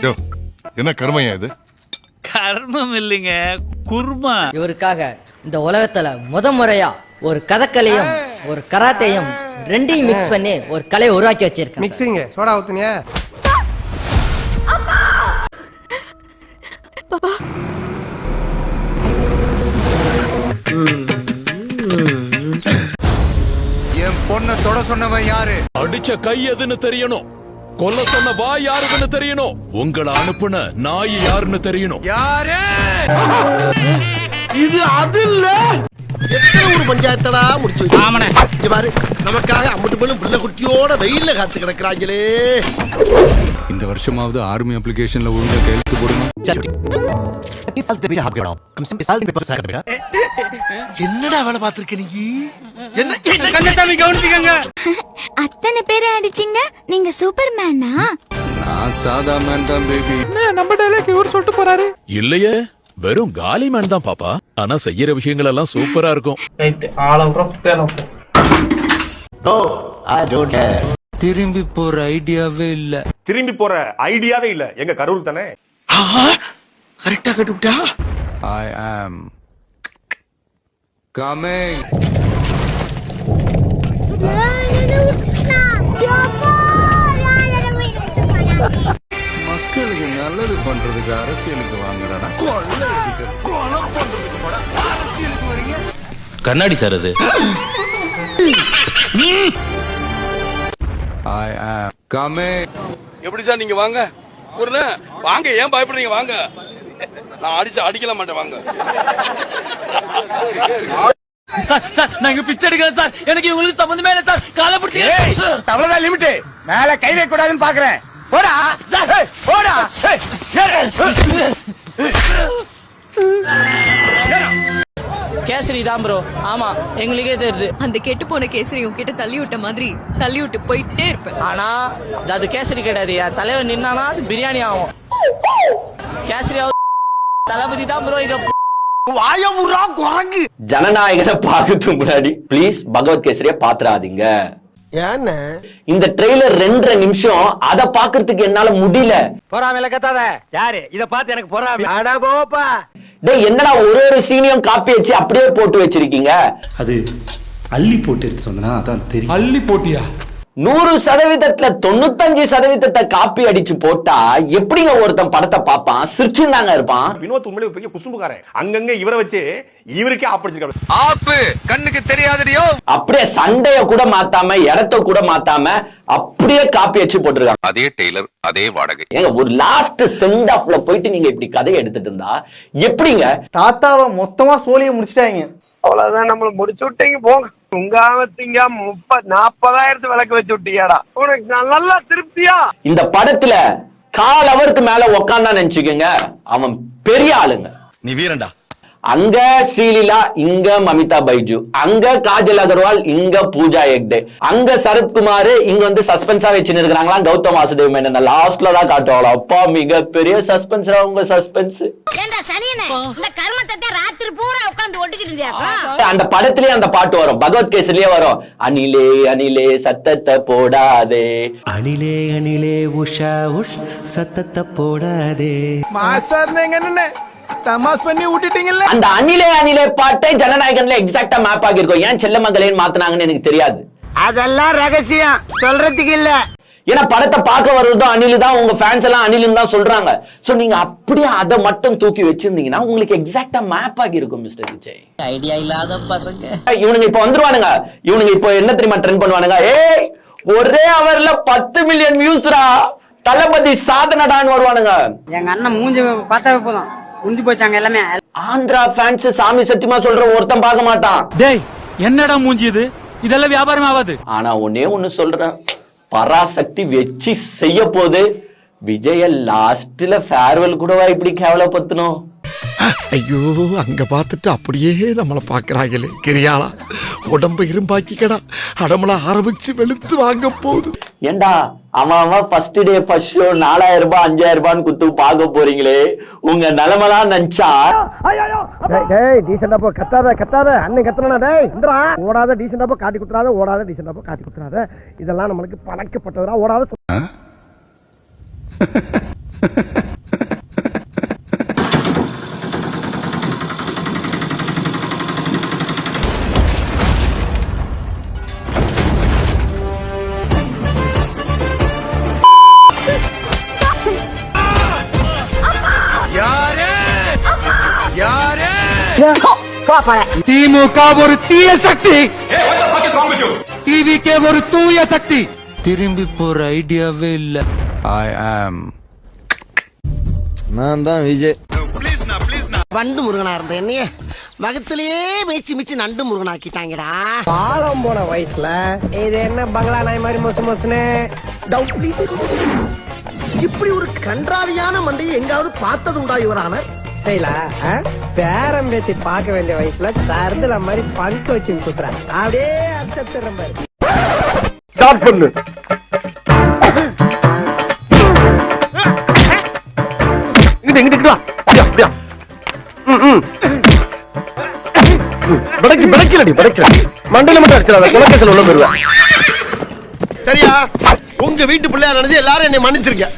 யோ, என்ன கருமையா இது? கர்மம் இல்லைங்க, குர்மா. இவருக்காக இந்த உலகத்துல முறையா ஒரு கதக்கலையும் ஒரு கராத்தையும் ரெண்டையும் மிக்ஸ் பண்ணி ஒரு கலையை உருவாக்கி வச்சிருக்கேன். Mixing soda ஊத்துனியா? என் பொண்ண தொட சொன்னவன் யாரு? அடிச்ச கை எதுன்னு தெரியணும், கொல்ல சொன்ன வாய் யாருன்னு தெரியணும், உங்களை அனுப்புன நாய் யாருன்னு தெரியணும். யாரு? இது அது இல்ல. எத்தனை ஒரு பஞ்சாயத்தடா முடிச்சு வச்சு பாரு. நமக்காக அம்மட்டு போலும் புள்ள குட்டியோட வெயில்ல காத்து கிடக்குறாங்களே. இந்த வருஷமாவது ஆர்மி அப்ளிகேஷன்ல ஒழுங்கா கையெழுத்து போடுங்க. என்னடா வேலை பார்த்திருக்க நீ? என்ன அத்தனை பேரை அடிச்சீங்க, நீங்க சூப்பர்மேனா? நான் சாதா மேன் தான் பேபி. நம்ம டைலாக் இவர் சொல்லிட்டு போறாரு. இல்லையே, வெறும் காலி மேன் தான் பாப்பா. ஆனா செய்யற விஷயங்கள் எல்லாம் சூப்பரா இருக்கும். திரும்பி போற ஐடியாவே இல்ல. திரும்பி போற ஐடியாவே இல்ல. எங்க கரூர் தானே. கரெக்டா கட்டுவிட்டா. ஐ ஆம் கமிங். மக்களுக்கு நல்லது பண்றதுக்கு அரசியலுக்கு வாங்குறானா? கொலை பண்றதுக்கு கூட அரசியலுக்கு வரீங்க. கண்ணாடி சார் அது. ஐ ஆம் கமிங். எப்படி சார் நீங்க வாங்க வாங்க, ஏன் பயப்படுறீங்க? வாங்க, நான் அடிக்கல மாட்டேன். வாங்க சார், நாங்க பிச்சை எடுக்கிறேன் சார். எனக்கு உங்களுக்கு சம்பந்தமே இல்ல சார். காலை பிடிச்சி அவ்வளவுதான் லிமிட். மேல கை வைக்க கூடாதுன்னு பாக்குறேன். போடா சார், போடா. கேசரி தான் ப்ரோ. ஆமா, எங்களுக்கே தெரியுது. அந்த கெட்டு போன கேசரி உன்கிட்ட தள்ளி விட்ட மாதிரி தள்ளி விட்டு போயிட்டே இருப்பேன். ஆனா அது கேசரி கிடையாது. என் தலைவன் நின்னானா அது பிரியாணி ஆகும். கேசரி தளபதி தான் ப்ரோ. இங்க வாயமுறா குரங்கு. ஜனநாயகனை பார்க்கறதுக்கு முன்னாடி ப்ளீஸ் பகவத் கேசரிய பாத்துறாதீங்க. ஏன்னா இந்த ட்ரெய்லர் 2.5 நிமிஷம் அத பாக்குறதுக்கு என்னால முடியல. போறாமல கத்தாத. யாரு இத பார்த்து எனக்கு போறாம? அட போப்பா. டேய், என்னடா ஒரு சீனியும் காப்பி வச்சு அப்படியே போட்டு வச்சிருக்கீங்க? அது அள்ளி போட்டு எடுத்துட்டு வந்தனா அதான் தெரியும். அள்ளி போட்டியா? 100%ல 95% காப்பி அடிச்சு போட்டா எப்படிங்க ஒருத்தன் படத்தை பாப்பான்? சிரிச்சுதாங்க இருப்பான். வினோத் உண்மையிலே பெரிய குசும்புக்காரன். அங்கங்க இவரை வச்சு இவருக்கே ஆப்படிச்சிருக்காரு. ஆப்பு கண்ணுக்கு தெரியாதடியோ. அப்படியே சண்டைய கூட மாத்தாம, இடத்த கூட மாத்தாம அப்படியே காப்பி அடிச்சு போட்டுருக்காங்க. அதே டெய்லர், அதே வாடகை. ஏங்க, ஒரு லாஸ்ட் சென்ட் ஆஃப்ல போயிட்டு நீங்க இப்படி கதையை எடுத்துட்டு இருந்தா எப்படிங்க? தாத்தாவை மொத்தமா சோழியை முடிச்சிட்டாங்க. அவ்வளவுதான், நம்மள முடிச்சு விட்டீங்க. போங்க, உங்காமத்தீங்க 30,000 விளக்கு வச்சு விட்டீங்கடா. உனக்கு நல்லா திருப்தியா? இந்த படத்துல 1/4 ஹவருக்கு மேல உக்காந்தா நினைச்சுக்கோங்க, அவன் பெரிய ஆளுங்க. நீ வீரண்டா. அங்க ஸ்ரீலீலா, இங்க மமிதா பைஜு, அங்க காஜல் அகர்வால், இங்க பூஜா ஹெக்டே, அங்க சரத்குமார், இங்க வந்து சஸ்பென்ஸா வச்சுன்னு இருக்கிறாங்களா கௌதம் வாசுதேவ் மேனன். லாஸ்ட்ல தான் காட்டுவாங்களா? அப்பா மிக பெரிய சஸ்பென்ஸ். உங்க சஸ்பென்ஸ் அந்த படத்திலேயே அந்த பாட்டு வரும், பகவத் கேசரியே வரும். அணிலே அணிலே சத்தத்தை போடாதே, அணிலே அணிலே உஷா உஷ் சத்தத்தை போடாதே. மாஸ்டர் நீங்க என்ன தமாஸ் பண்ணி விட்டுட்டீங்கல்ல. அந்த அணிலே அணிலே பாட்டை ஜனநாயகன்ல எக்ஸாக்ட்டா மேப் ஆகிருக்கும். ஏன் செல்லமங்களேன்னு மாத்துனாங்கன்னு எனக்கு தெரியாது. அதெல்லாம் ரகசியம் சொல்றதுக்கு இல்ல. ஏன்னா படத்தை பார்க்க வர்றதும் அணிலு தான், உங்க ஃபேன்ஸ் எல்லாம் அணிலுன்னு தான் சொல்றாங்க. சோ நீங்க அப்படியே அதை மட்டும் தூக்கி வச்சிருந்தீங்கன்னா உங்களுக்கு எக்ஸாக்ட்டா மேப் ஆகி இருக்கும் மிஸ்டர் விஜய். ஐடியா இல்லாத பசங்க இவனுங்க இப்ப வந்துருவானுங்க. இவனுங்க இப்ப என்ன தெரியுமா ட்ரெண்ட் பண்ணுவானுங்க? ஏய், ஒரே அவர்ல 10 மில்லியன் வியூஸ்ரா, தளபதி சாதனடான்னு வருவானுங்க. எங்க அண்ணன் மூஞ்சி பார்த்தாவே போதும், முடிஞ்சு போச்சாங்க எல்லாமே. ஆந்திரா ஃபேன்ஸ் சாமி சத்தியமா சொல்ற ஒருத்தன் பார்க்க மாட்டான். டேய், என்னடா மூஞ்சி இது? இதெல்லாம் வியாபாரம் ஆகாது. ஆனா ஒன்னே ஒண்ணு சொல்றேன், பராசக்தி வச்சு செய்ய போது விஜய லாஸ்ட்ல ஃபேர்வெல் கூடவா இப்படி கேவலப்படுத்தணும்? ஐயோ, அங்க பார்த்துட்டு அப்படியே நம்மளை பாக்குறாங்களே. கிரியாளா உடம்ப இரும்பாக்கிக்கடா, அடமள ஆரம்பிச்சு வெளுத்து வாங்க போகுது. ஏண்டா அவன் ஃபர்ஸ்ட் டே ஃபர்ஸ்ட் ஷோ 4000 ரூபாய் 5000 ரூபான்னு குத்து பார்க்க போறீங்களே, உங்க நிலைமெல்லாம் நினைச்சா. டேய் டீசெண்டா போ, கத்தாத கத்தாத. அண்ணன் கத்தனா டேய் இந்தடா. ஓடாத டீசெண்டா போ, காட்டி குத்துறாத. ஓடாத டீசெண்டா போ, காட்டி குத்துறாத. இதெல்லாம் நம்மளுக்கு பழக்கப்பட்டதா. ஓடாத திமுக ஒரு தீய சக்தி, டிவிக்கே ஒரு தூய சக்தி. திரும்பி போற ஐடியாவே இல்ல. ஐ ஆம் நான் தான் விஜய். வண்டு முருகனா இருந்த என்னைய வகத்திலேயே மிச்சு மிச்சு நண்டு முருகன் ஆக்கிட்டாங்கடா. பாலம் போன வயசுல இது என்ன பங்களா நாய் மாதிரி மொசு மொசுன்னு இப்படி ஒரு கன்றாவியான மண்டையை எங்காவது பார்த்தது உண்டா இவரான பேரம் பேசி பார்க்க வேண்டிய வயசுல தருதல மாதிரி பங்கு வச்சுன்னு சுத்துறான். அப்படியே அச்சத்துற மாதிரி ஸ்டார்ட் பண்ணு. இங்கிட்டு வா. அப்படியா படைக்கலடி மண்டையில மட்டும் அடிச்சிடாத, குலக்கேசல் உள்ள போயிருவேன். சரியா? உங்க வீட்டு பிள்ளையா நினைச்சு எல்லாரும் என்னை மன்னிச்சிருக்க.